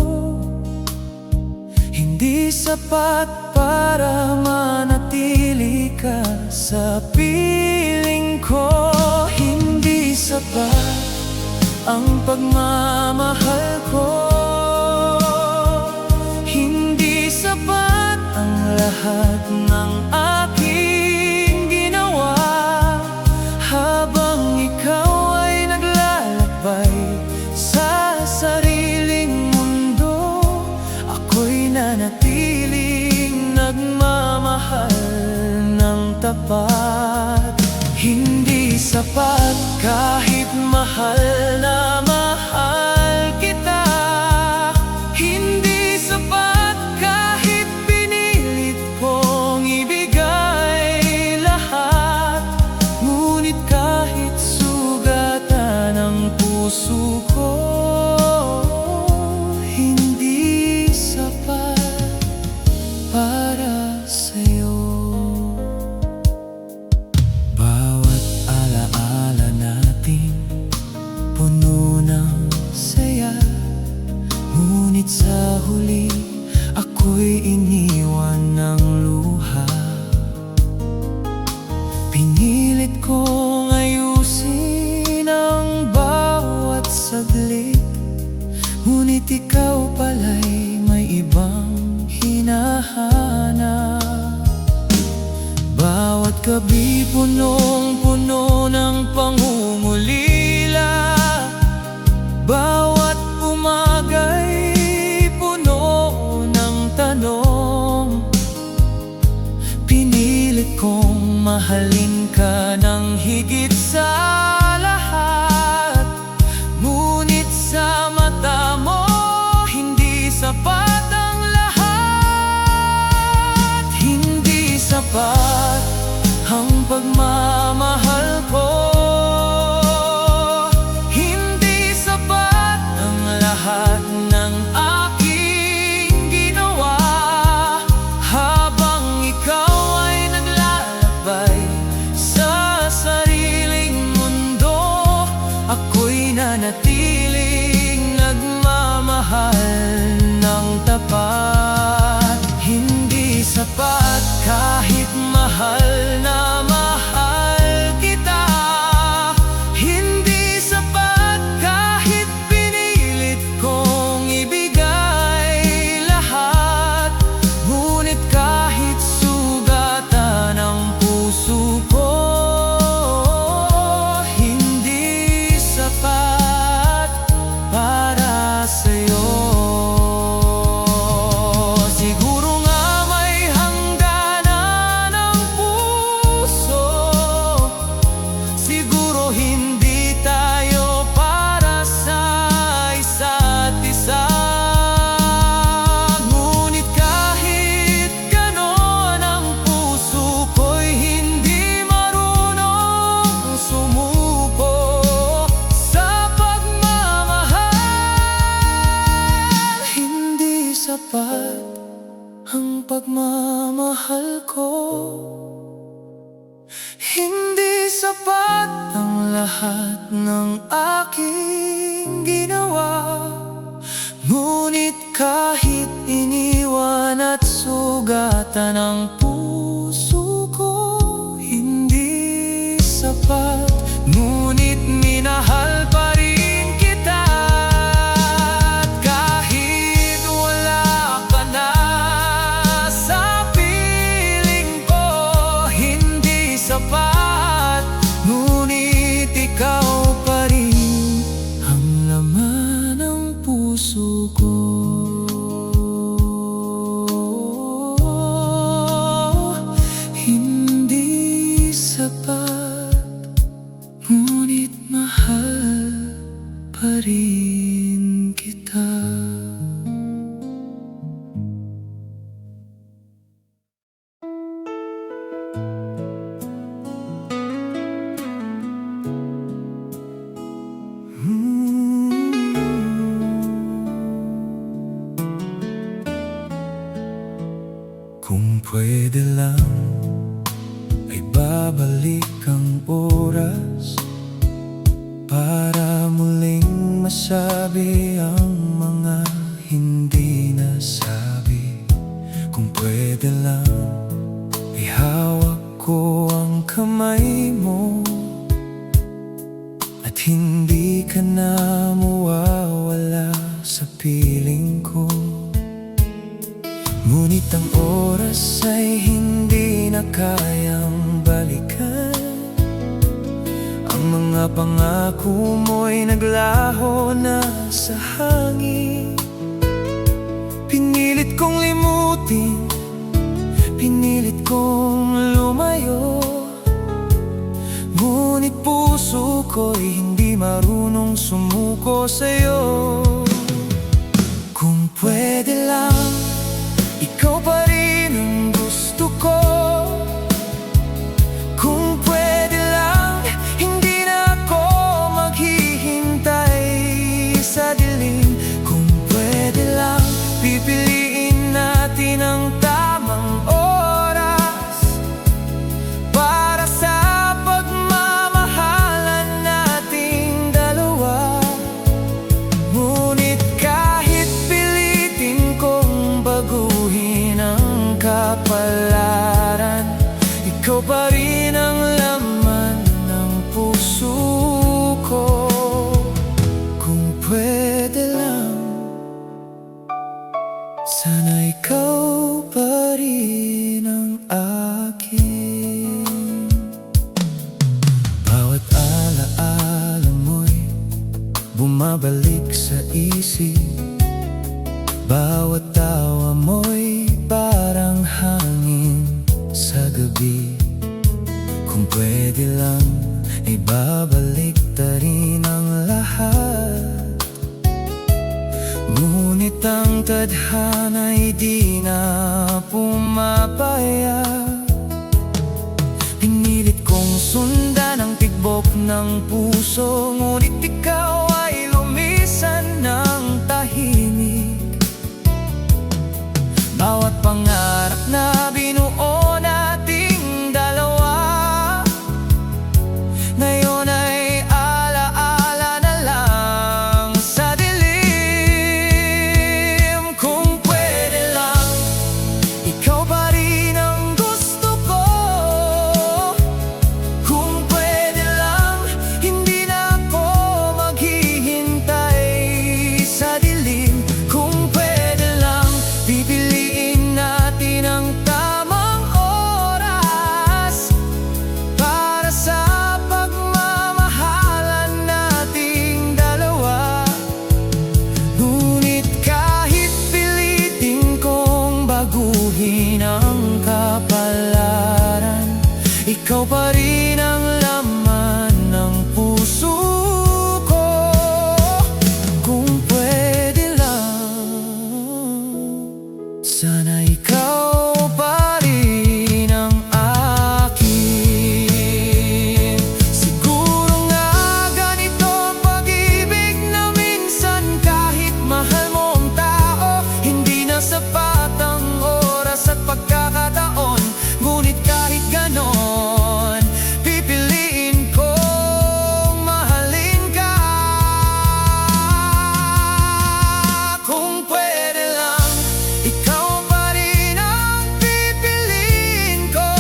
hindi sapat para manatili ka sa piling ko. Hindi sapat ang pagmamahal ko, hindi sapat ang lahat ng aking ginawa. Habang ikaw ay naglalakbay sa sariling mundo, ako'y nanatiling nagmamahal ng tapat. Hindi sapat kahit mahal na mahal kita. Ngunit sa huli, ako'y iniwan ng luha. Pinilit kong ayusin ang bawat saglit, ngunit ikaw pala'y may ibang hinahanap. Bawat gabi punong-puno ng pangungulila, bawat umaga'y puno ng tanong. Pinilit kong mahalin ka ng higit sa lahat, ngunit sa mata mo hindi sapat ang lahat. Hindi sapat ang pagmamahal ko, hindi sapat ang lahat ng aking ginawa. Habang ikaw ay naglalakbay sa sariling mundo, ako'y nanatiling nagmamahal ng tapat. Hindi sapat kahit mahal na mahal kita, hindi sapat kahit pinilit kong ibigay lahat. Ngunit kahit sugatan ang puso ko, hindi sapat para sa'yo. Siguro nga may hangganan ang puso, siguro hindi tayo para sa isa't isa. Ngunit kahit ganon, ang puso ko'y hindi marunong sumuko sa pagmamahal. Hindi sapat ang pagmamahal ko, hindi sapat ang lahat ng aking ginawa. Ngunit kahit iniwan at sugatan ang puso ko, hindi sapat. Ngunit minahal pa rin kita, at kahit wala ka na sa piling ko, hindi sapat. Ngunit ikaw pa rin ang laman ng puso ko. Hindi sapat, ngunit mahal pa rin kita. Kung pwede lang ay babalik ang oras para muling masabi ang mga hindi nasabi. Kung pwede lang ay hawak ko ang kamay mo, at hindi ka na mawawala sa piling ko. Ngunit ang oras ay hindi na kayang balikan. Ang mga pangako mo'y naglaho na sa hangin. Pinilit kong limutin, pinilit kong lumayo, ngunit puso ko'y hindi marunong sumuko sa'yo. Kung pwede lang, ikaw pa rin ang gusto ko. Kung pwede lang, hindi na ako maghihintay sa dilim. Kung pwede lang, pipiliin natin ang tamang oras para sa pagmamahalan nating dalawa. Ngunit Sana ikaw pa rin ang akin. Bawat alaala mo'y bumabalik sa isip. Bawat tawa mo'y parang hangin sa gabi. Kung pwede lang, ay babalik ta rin ang lahat. Ngunit ang tadhana'y di na pumapayag. Pinilit kong sundan ang tigbok ng puso, ngunit ikaw ay lumisan ng tahimik. Bawat pangarap na binuo nating dalawa, ngayon ay alaala na lang sa dilim. Kung pwede lang, ikaw pa rin ang gusto ko. Kung pwede lang, hindi na ako maghihintay sa dilim. Kung pwede lang, pipiliin natin ang tamang oras para sa pagmamahalan nating dalawa. Ngunit kahit pilitin kong baguhin ang kapalaran, ikaw pa rin ang laman ng puso ko. Kung pwede lang, sana ikaw pa rin ang akin. Siguro nga ganito ang pag-ibig na minsan kahit mahal mo ang tao, hindi na sapat ang oras at pagkakataon. Ngunit kahit ganon, pipiliin kong mahalin ka. Kung pwede lang, ikaw pa rin ang pipiliin ko.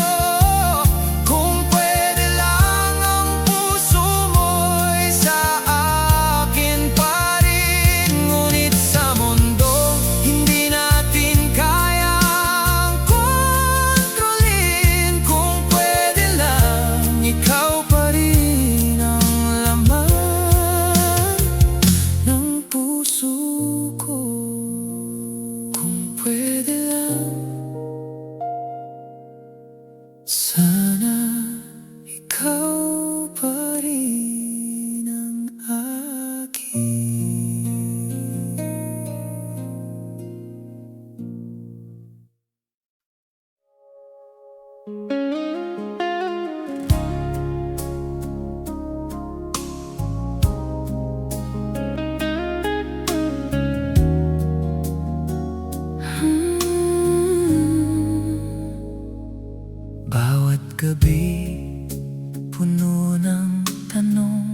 Kung pwede lang, ang puso mo'y sa akin pa rin. Ngunit sa mundo, hindi natin kayang kontrolin. Kung pwede lang, ikaw pa rin ang laman ng puso ko. Kung pwede lang, sana ikaw pa rin ang akin. Bawat gabi, puno ng tanong.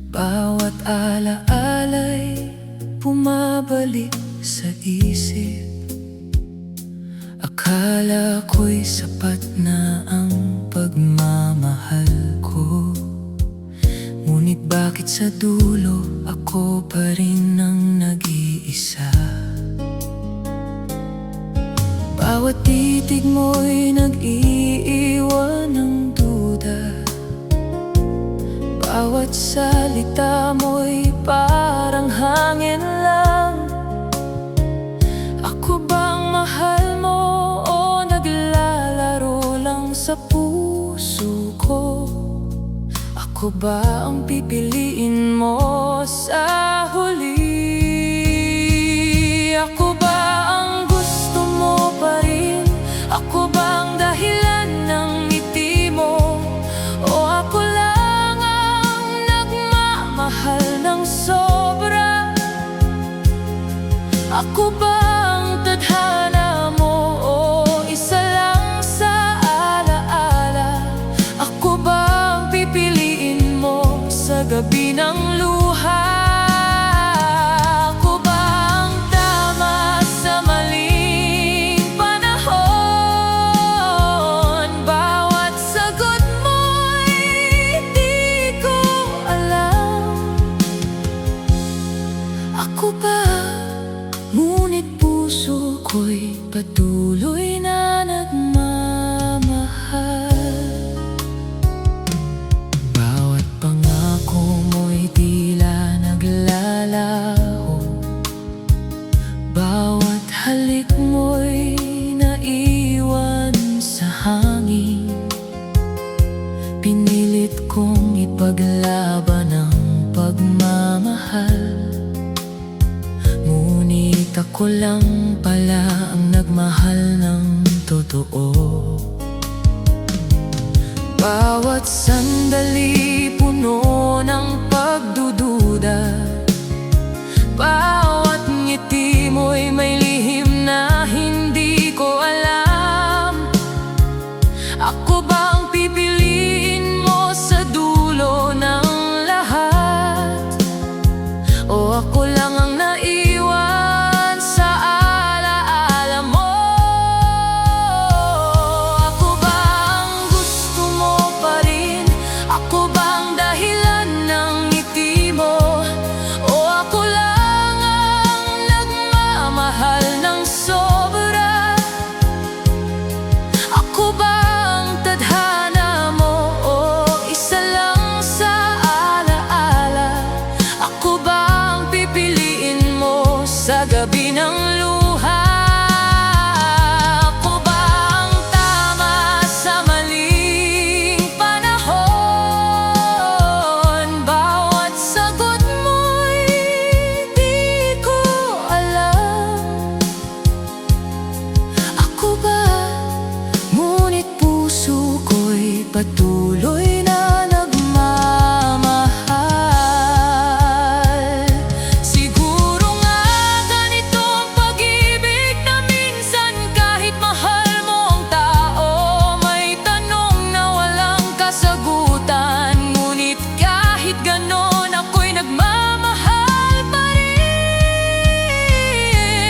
Bawat alaala'y bumabalik sa isip. Akala ko'y sapat na ang pagmamahal ko. Ngunit bakit sa dulo ako pa rin ang nag-iisa? Bawat titig mo'y nag-iiwan ng duda. Bawat salita mo'y parang hangin lang. Ako bang mahal mo o naglalaro lang sa puso ko? Ako ba ang pipiliin mo sa huli? Ako ba ang gusto mo pa rin? Ako ba ang dahilan ng ngiti mo? O ako lang ang nagmamahal ng sobra? Ako ba ang tadhana mo o isa lang sa alaala? Ako ba ang pipiliin mo sa gabi ng luha? Ako ba ang tama sa maling panahon? Bawat sagot mo'y di ko alam. Ako ba Ngunit puso ko'y patuloy na nagmamahal. Bawat pangako mo'y tila naglalaho, bawat halik mo'y naiwan sa hangin. Pinilit kong ipaglaban ang pagmamahal, ngunit ako lang pala ang nagmahal ng totoo. Bawat sandali puno ng pagdududa, bawat ngiti mo'y may lihim na hindi ko alam. Ako bang pipiliin mo sa dulo ng lahat, o ako lang ang naiwan sa alaala mo? Ako ba ang gusto mo pa rin? Ako ba ang dahilan ng ngiti mo? O ako lang ang nagmamahal ng sobra? Ako ba ang tadhana mo? O isa lang sa alaala? Ako ba ang pipiliin mo sa gabi ng luha? Ako ba ang tama sa maling panahon? Bawat sagot mo'y di ko alam. Ako ba? Ngunit puso ko'y patuloy na nagmamahal. Siguro nga ganito ang pag-ibig na minsan kahit mahal mo ang tao, may tanong na walang kasagutan. Ngunit kahit ganon ako'y nagmamahal pa rin.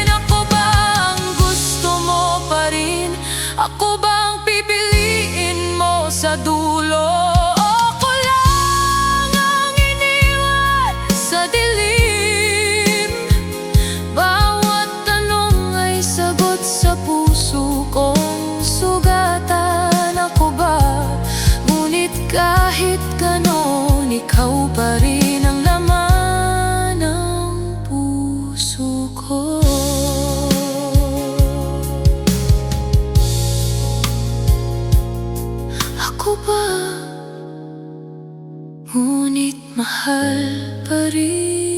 Ako ba ang gusto mo pa rin? Ako ba ang pipiliin mo sa dulo? O ako lang ang iniwan sa dilim? Bawat tanong ay sagot sa puso kong sugatan. Ako ba? Ngunit kahit ganon, ikaw pa rin ang laman ng puso ko. Ako ba? Ngunit mahal pa rin.